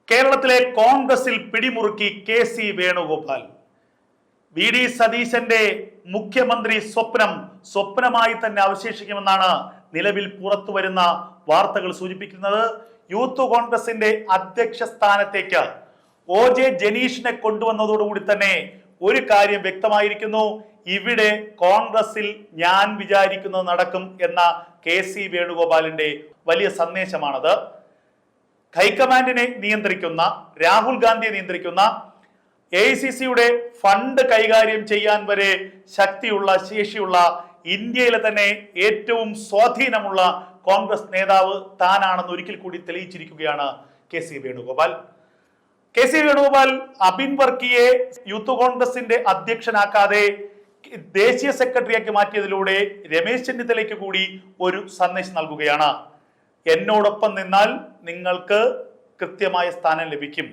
കേരളത്തിലെ കോൺഗ്രസിൽ പിടിമുറുക്കി K C. Venugopal. V D സതീശന്റെ മുഖ്യമന്ത്രി സ്വപ്നമായി തന്നെ അവശേഷിക്കുമെന്നാണ് നിലവിൽ പുറത്തു വരുന്ന വാർത്തകൾ സൂചിപ്പിക്കുന്നത്. യൂത്ത് കോൺഗ്രസിന്റെ അധ്യക്ഷ സ്ഥാനത്തേക്ക് OJ ജനീഷിനെ കൊണ്ടുവന്നതോടുകൂടി തന്നെ ഒരു കാര്യം വ്യക്തമായിരിക്കുന്നു. ഇവിടെ കോൺഗ്രസിൽ ഞാൻ വിചാരിക്കുന്നത് നടക്കും എന്ന കെ.സി. വേണുഗോപാലിന്റെ വലിയ സന്ദേശമാണത്. ഹൈക്കമാൻഡിനെ നിയന്ത്രിക്കുന്ന, രാഹുൽ ഗാന്ധിയെ നിയന്ത്രിക്കുന്ന, AICCയുടെ ഫണ്ട് കൈകാര്യം ചെയ്യാൻ വരെ ശേഷിയുള്ള ഇന്ത്യയിലെ തന്നെ ഏറ്റവും സ്വാധീനമുള്ള കോൺഗ്രസ് നേതാവ് താനാണെന്ന് ഒരിക്കൽ കൂടി തെളിയിച്ചിരിക്കുകയാണ് കെ.സി. വേണുഗോപാൽ. കെ.സി. വേണുഗോപാൽ അബിൻ വർക്കിയെ യൂത്ത് കോൺഗ്രസിന്റെ അധ്യക്ഷനാക്കാതെ ദേശീയ സെക്രട്ടറിയാക്കി മാറ്റിയതിലൂടെ രമേശ് ചെന്നിത്തലയ്ക്ക് കൂടി ഒരു സന്ദേശം നൽകുകയാണ്. എന്നോടൊപ്പം നിന്നാൽ നിങ്ങൾക്ക് കൃത്യമായ സ്ഥാനം ലഭിക്കും,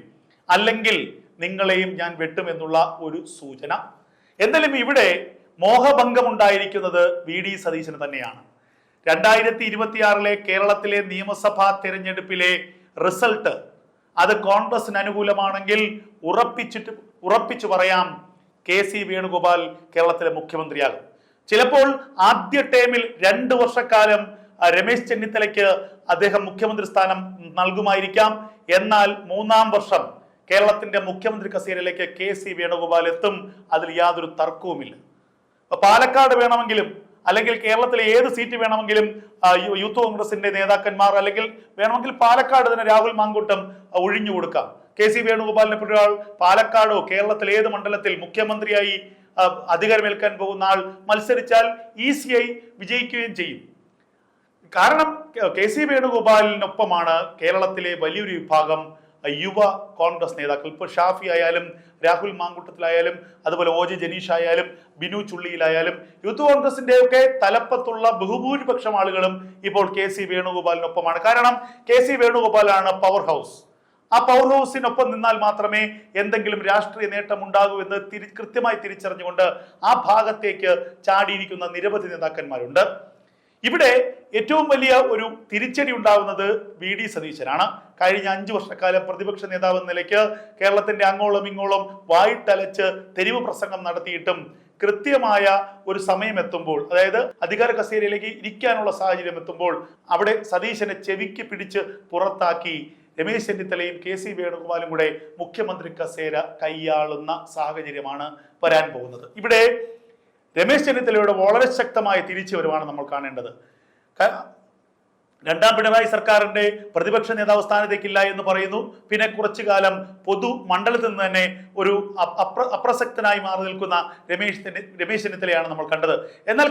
അല്ലെങ്കിൽ നിങ്ങളെയും ഞാൻ വെട്ടുമെന്നുള്ള ഒരു സൂചന. എന്തായാലും ഇവിടെ മോഹഭംഗം ഉണ്ടായിരിക്കുന്നത് വി ഡി സതീശന് തന്നെയാണ്. 2026 കേരളത്തിലെ നിയമസഭാ തെരഞ്ഞെടുപ്പിലെ റിസൾട്ട് അത് കോൺഗ്രസിന് അനുകൂലമാണെങ്കിൽ ഉറപ്പിച്ചു പറയാം, കെ.സി. വേണുഗോപാൽ കേരളത്തിലെ മുഖ്യമന്ത്രിയാകും. ചിലപ്പോൾ ആദ്യ ടേമിൽ 2 വർഷക്കാലം രമേശ് ചെന്നിത്തലയ്ക്ക് അദ്ദേഹം മുഖ്യമന്ത്രി സ്ഥാനം നൽകുമായിരിക്കാം. എന്നാൽ 3-ാം വർഷം കേരളത്തിന്റെ മുഖ്യമന്ത്രി കസേരയിലേക്ക് കെ.സി. വേണുഗോപാൽ എത്തും. അതിൽ യാതൊരു തർക്കവുമില്ല. പാലക്കാട് വേണമെങ്കിലും, അല്ലെങ്കിൽ കേരളത്തിലെ ഏത് സീറ്റ് വേണമെങ്കിലും യൂത്ത് കോൺഗ്രസിന്റെ നേതാക്കന്മാർ, അല്ലെങ്കിൽ വേണമെങ്കിൽ പാലക്കാട് തന്നെ രാഹുൽ മാങ്കൂട്ടം ഒഴിഞ്ഞു കൊടുക്കാം. കെ.സി. വേണുഗോപാലിനെ പോലെ ഒരാൾ പാലക്കാടോ കേരളത്തിലെ ഏത് മണ്ഡലത്തിൽ മുഖ്യമന്ത്രിയായി അധികാരമേൽക്കാൻ പോകുന്ന ആൾ മത്സരിച്ചാൽ ഈസിയായി വിജയിക്കുകയും ചെയ്യും. കാരണം കെ.സി. വേണുഗോപാലിനൊപ്പമാണ് കേരളത്തിലെ വലിയൊരു വിഭാഗം യുവ കോൺഗ്രസ് നേതാക്കൾ. ഇപ്പോൾ ഷാഫി ആയാലും, രാഹുൽ മാങ്കൂട്ടത്തിലായാലും, അതുപോലെ OJ ജനീഷ് ആയാലും, ബിനു ചുള്ളിയിലായാലും, യൂത്ത് കോൺഗ്രസിന്റെ ഒക്കെ തലപ്പത്തുള്ള ബഹുഭൂരിപക്ഷം ആളുകളും ഇപ്പോൾ കെ.സി. വേണുഗോപാലിനൊപ്പമാണ്. കാരണം കെ.സി. വേണുഗോപാലാണ് പവർ ഹൗസ്. ആ പവർ ഹൗസിനൊപ്പം നിന്നാൽ മാത്രമേ എന്തെങ്കിലും രാഷ്ട്രീയ നേട്ടം ഉണ്ടാകൂ എന്ന് കൃത്യമായി തിരിച്ചറിഞ്ഞുകൊണ്ട് ആ ഭാഗത്തേക്ക് ചാടിയിരിക്കുന്ന നിരവധി നേതാക്കന്മാരുണ്ട്. ഇവിടെ ഏറ്റവും വലിയ ഒരു തിരിച്ചടി ഉണ്ടാകുന്നത് വി ഡി സതീശനാണ്. കഴിഞ്ഞ 5 വർഷക്കാലം പ്രതിപക്ഷ നേതാവ് എന്ന നിലയ്ക്ക് കേരളത്തിന്റെ അങ്ങോളം ഇങ്ങോളം വായിട്ടലച്ച് തെരുവ് പ്രസംഗം നടത്തിയിട്ടും കൃത്യമായ ഒരു സമയം എത്തുമ്പോൾ, അതായത് അധികാര കസേരയിലേക്ക് ഇരിക്കാനുള്ള സാഹചര്യം എത്തുമ്പോൾ, അവിടെ സതീശനെ ചെവിക്ക് പിടിച്ച് പുറത്താക്കി രമേശ് ചെന്നിത്തലയും കെ.സി. വേണുഗോപാലും കൂടെ മുഖ്യമന്ത്രി കസേര കൈയാളുന്ന സാഹചര്യമാണ് വരാൻ പോകുന്നത്. ഇവിടെ രമേശ് ചെന്നിത്തലയുടെ വളരെ ശക്തമായ തിരിച്ചുവരവാണ് നമ്മൾ കാണേണ്ടത്. 2ാം പിണറായി സർക്കാരിന്റെ പ്രതിപക്ഷ നേതാവ് സ്ഥാനത്തേക്കില്ല എന്ന് പറയുന്നു. പിന്നെ കുറച്ചു കാലം പൊതു മണ്ഡലത്തിൽ നിന്ന് തന്നെ ഒരു അപ്രസക്തനായി മാറി നിൽക്കുന്ന രമേശ് ചെന്നിത്തലയാണ് നമ്മൾ കണ്ടത്. എന്നാൽ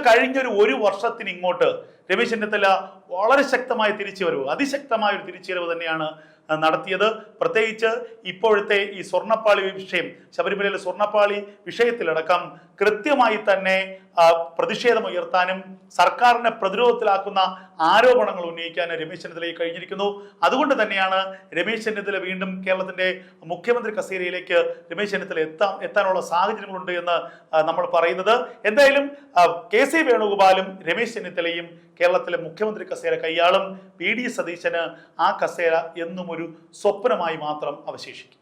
ഒരു വർഷത്തിന് ഇങ്ങോട്ട് രമേശ് ചെന്നിത്തല വളരെ ശക്തമായ തിരിച്ചുവരവ്, അതിശക്തമായ ഒരു തിരിച്ചുവരവ് തന്നെയാണ് നടത്തിയത്. പ്രത്യേകിച്ച് ഇപ്പോഴത്തെ ഈ സ്വർണ്ണപ്പാളി വിഷയം, ശബരിമലയിലെ സ്വർണ്ണപ്പാളി വിഷയത്തിലടക്കം കൃത്യമായി തന്നെ പ്രതിഷേധമുയർത്താനും സർക്കാരിനെ പ്രതിരോധത്തിലാക്കുന്ന ആരോപണങ്ങൾ ഉന്നയിക്കാനും രമേശ് ചെന്നിത്തലയ്ക്ക് കഴിഞ്ഞിരിക്കുന്നു. അതുകൊണ്ട് തന്നെയാണ് രമേശ് ചെന്നിത്തല വീണ്ടും കേരളത്തിന്റെ മുഖ്യമന്ത്രി കസേരയിലേക്ക് രമേശ് ചെന്നിത്തല എത്താനുള്ള സാഹചര്യങ്ങളുണ്ട് എന്ന് നമ്മൾ പറയുന്നത്. എന്തായാലും കെ.സി. വേണുഗോപാലും രമേശ് ചെന്നിത്തലയും കേരളത്തിലെ മുഖ്യമന്ത്രി കസേര കൈയാളും. വി ഡി സതീശന് ആ കസേര എന്നും ഒരു സ്വപ്നമായി മാത്രം അവശേഷിക്കും.